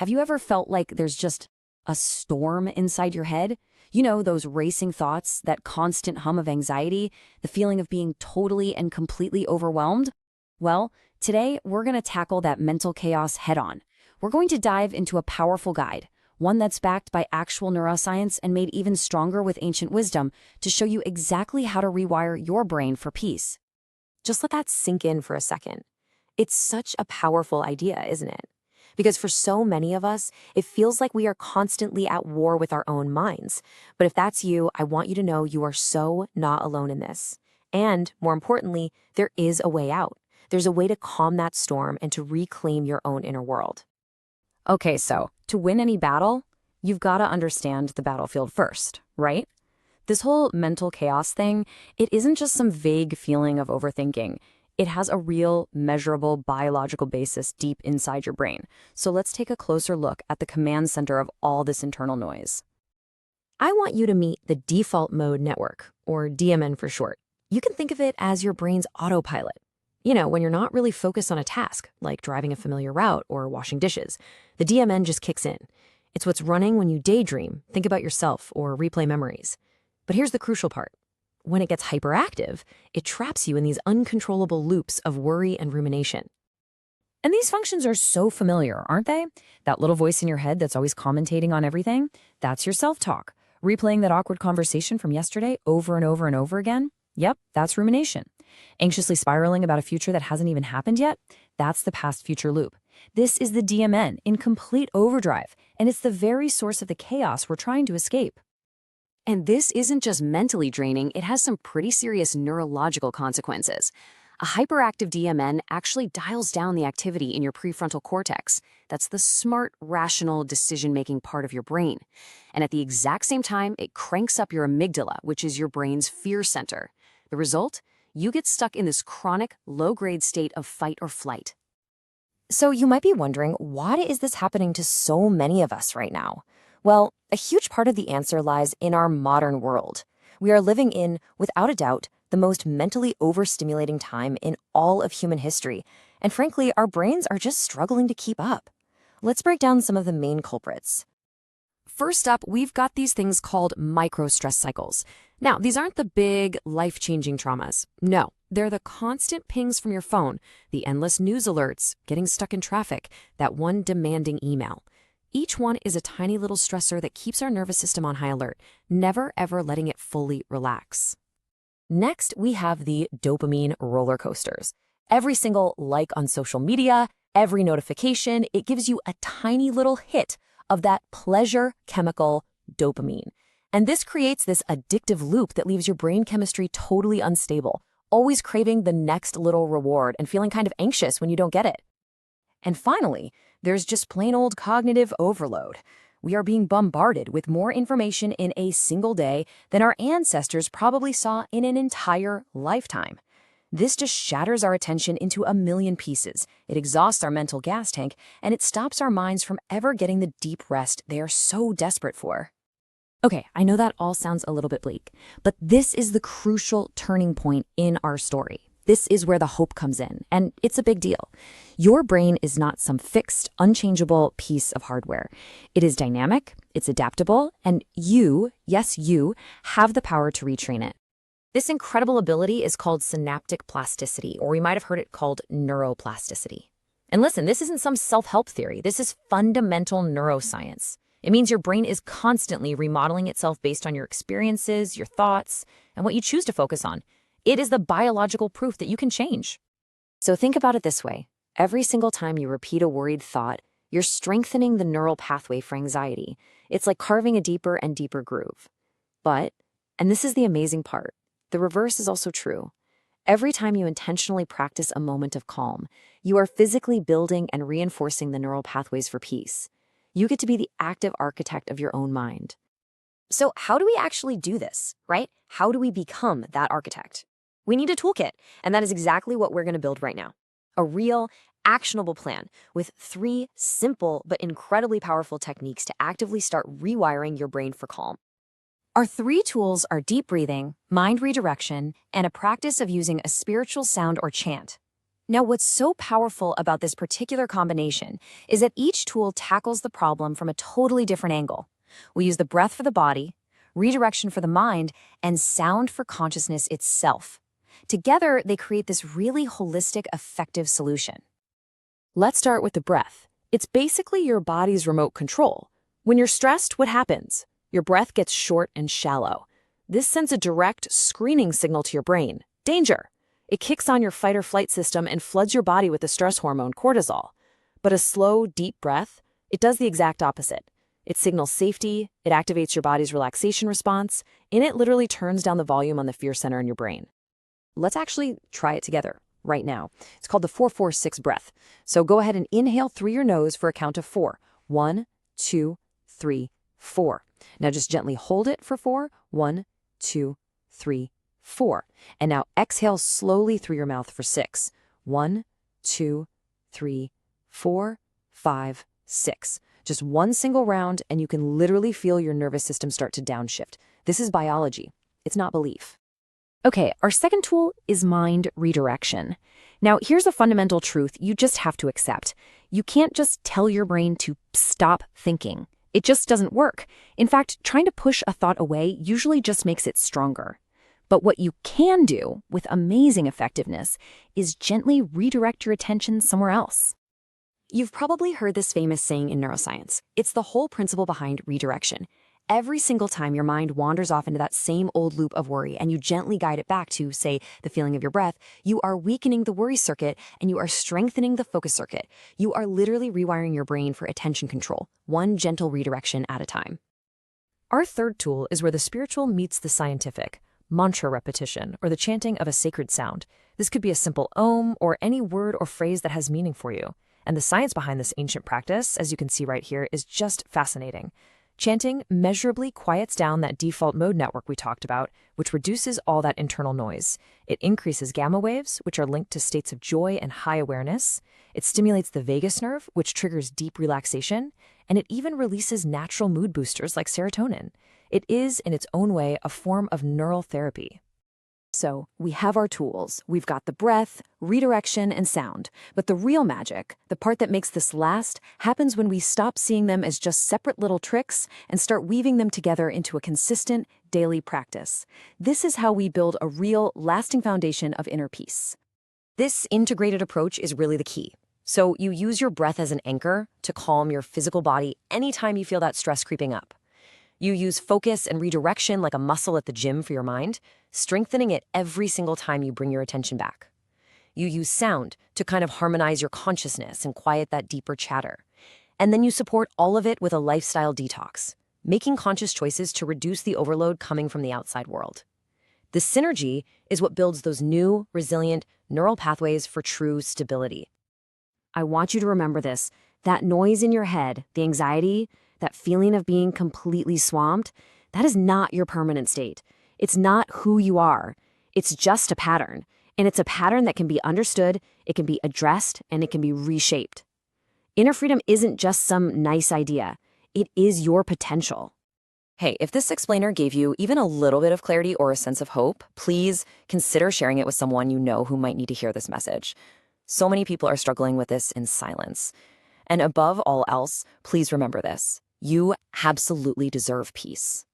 Have you ever felt like there's just a storm inside your head? You know, those racing thoughts, that constant hum of anxiety, the feeling of being totally and completely overwhelmed? Well, today we're going to tackle that mental chaos head on. We're going to dive into a powerful guide, one that's backed by actual neuroscience and made even stronger with ancient wisdom, to show you exactly how to rewire your brain for peace. Just let that sink in for a second. It's such a powerful idea, isn't it? Because for so many of us, it feels like we are constantly at war with our own minds. But if that's you, I want you to know you are so not alone in this. And more importantly, there is a way out. There's a way to calm that storm and to reclaim your own inner world. Okay, so to win any battle, you've got to understand the battlefield first, right? This whole mental chaos thing, it isn't just some vague feeling of overthinking. It has a real, measurable biological basis deep inside your brain. So let's take a closer look at the command center of all this internal noise. I want you to meet the default mode network, or DMN for short. You can think of it as your brain's autopilot. You know, when you're not really focused on a task, like driving a familiar route or washing dishes, the DMN just kicks in. It's what's running when you daydream, think about yourself, or replay memories. But here's the crucial part. When it gets hyperactive, it traps you in these uncontrollable loops of worry and rumination. And these functions are so familiar, aren't they? That little voice in your head that's always commentating on everything, that's your self-talk. Replaying that awkward conversation from yesterday over and over and over again, yep, that's rumination. Anxiously spiraling about a future that hasn't even happened yet, that's the past-future loop. This is the DMN in complete overdrive, and it's the very source of the chaos we're trying to escape. And this isn't just mentally draining, it has some pretty serious neurological consequences. A hyperactive DMN actually dials down the activity in your prefrontal cortex. That's the smart, rational, decision-making part of your brain. And at the exact same time, it cranks up your amygdala, which is your brain's fear center. The result? You get stuck in this chronic, low-grade state of fight or flight. So you might be wondering, why is this happening to so many of us right now? Well, a huge part of the answer lies in our modern world. We are living in, without a doubt, the most mentally overstimulating time in all of human history, and frankly, our brains are just struggling to keep up. Let's break down some of the main culprits. First up, we've got these things called micro-stress cycles. Now, these aren't the big, life-changing traumas. No, they're the constant pings from your phone, the endless news alerts, getting stuck in traffic, that one demanding email. Each one is a tiny little stressor that keeps our nervous system on high alert, never ever letting it fully relax. Next, we have the dopamine roller coasters. Every single like on social media, every notification, it gives you a tiny little hit of that pleasure chemical dopamine. And this creates this addictive loop that leaves your brain chemistry totally unstable, always craving the next little reward and feeling kind of anxious when you don't get it. And finally, there's just plain old cognitive overload. We are being bombarded with more information in a single day than our ancestors probably saw in an entire lifetime. This just shatters our attention into a million pieces. It exhausts our mental gas tank, and it stops our minds from ever getting the deep rest they are so desperate for. Okay, I know that all sounds a little bit bleak, but this is the crucial turning point in our story. This is where the hope comes in, and it's a big deal. Your brain is not some fixed, unchangeable piece of hardware. It is dynamic, it's adaptable, and you, yes you, have the power to retrain it. This incredible ability is called synaptic plasticity, or we might have heard it called neuroplasticity. And listen, this isn't some self-help theory. This is fundamental neuroscience. It means your brain is constantly remodeling itself based on your experiences, your thoughts, and what you choose to focus on. It is the biological proof that you can change. So think about it this way. Every single time you repeat a worried thought, you're strengthening the neural pathway for anxiety. It's like carving a deeper and deeper groove. But, and this is the amazing part, the reverse is also true. Every time you intentionally practice a moment of calm, you are physically building and reinforcing the neural pathways for peace. You get to be the active architect of your own mind. So how do we actually do this, right? How do we become that architect? We need a toolkit, and that is exactly what we're going to build right now. A real, actionable plan with 3 simple but incredibly powerful techniques to actively start rewiring your brain for calm. Our 3 tools are deep breathing, mind redirection, and a practice of using a spiritual sound or chant. Now, what's so powerful about this particular combination is that each tool tackles the problem from a totally different angle. We use the breath for the body, redirection for the mind, and sound for consciousness itself. Together, they create this really holistic, effective solution. Let's start with the breath. It's basically your body's remote control. When you're stressed, what happens? Your breath gets short and shallow. This sends a direct screening signal to your brain. Danger! It kicks on your fight or flight system and floods your body with the stress hormone cortisol. But a slow, deep breath, it does the exact opposite. It signals safety, it activates your body's relaxation response, and it literally turns down the volume on the fear center in your brain. Let's actually try it together right now. It's called the 4-4-6 breath. So go ahead and inhale through your nose for a count of 4. 1, 2, 3, 4. Now just gently hold it for 4. 1, 2, 3, 4. And now exhale slowly through your mouth for 6. 1, 2, 3, 4, 5, 6. Just one single round, and you can literally feel your nervous system start to downshift. This is biology. It's not belief. Okay, our second tool is mind redirection. Now, here's a fundamental truth you just have to accept. You can't just tell your brain to stop thinking. It just doesn't work. In fact, trying to push a thought away usually just makes it stronger. But what you can do with amazing effectiveness is gently redirect your attention somewhere else. You've probably heard this famous saying in neuroscience. It's the whole principle behind redirection. Every single time your mind wanders off into that same old loop of worry and you gently guide it back to, say, the feeling of your breath, you are weakening the worry circuit and you are strengthening the focus circuit. You are literally rewiring your brain for attention control, one gentle redirection at a time. Our third tool is where the spiritual meets the scientific. Mantra repetition, or the chanting of a sacred sound. This could be a simple om or any word or phrase that has meaning for you. And the science behind this ancient practice, as you can see right here, is just fascinating. Chanting measurably quiets down that default mode network we talked about, which reduces all that internal noise. It increases gamma waves, which are linked to states of joy and high awareness. It stimulates the vagus nerve, which triggers deep relaxation. And it even releases natural mood boosters like serotonin. It is, in its own way, a form of neural therapy. So, we have our tools. We've got the breath, redirection, and sound. But the real magic, the part that makes this last, happens when we stop seeing them as just separate little tricks and start weaving them together into a consistent, daily practice. This is how we build a real, lasting foundation of inner peace. This integrated approach is really the key. So, you use your breath as an anchor to calm your physical body anytime you feel that stress creeping up. You use focus and redirection like a muscle at the gym for your mind, strengthening it every single time you bring your attention back. You use sound to kind of harmonize your consciousness and quiet that deeper chatter. And then you support all of it with a lifestyle detox, making conscious choices to reduce the overload coming from the outside world. The synergy is what builds those new, resilient neural pathways for true stability. I want you to remember this. That noise in your head, the anxiety, that feeling of being completely swamped, that is not your permanent state. It's not who you are. It's just a pattern. And it's a pattern that can be understood, it can be addressed, and it can be reshaped. Inner freedom isn't just some nice idea. It is your potential. Hey, if this explainer gave you even a little bit of clarity or a sense of hope, please consider sharing it with someone you know who might need to hear this message. So many people are struggling with this in silence. And above all else, please remember this. You absolutely deserve peace.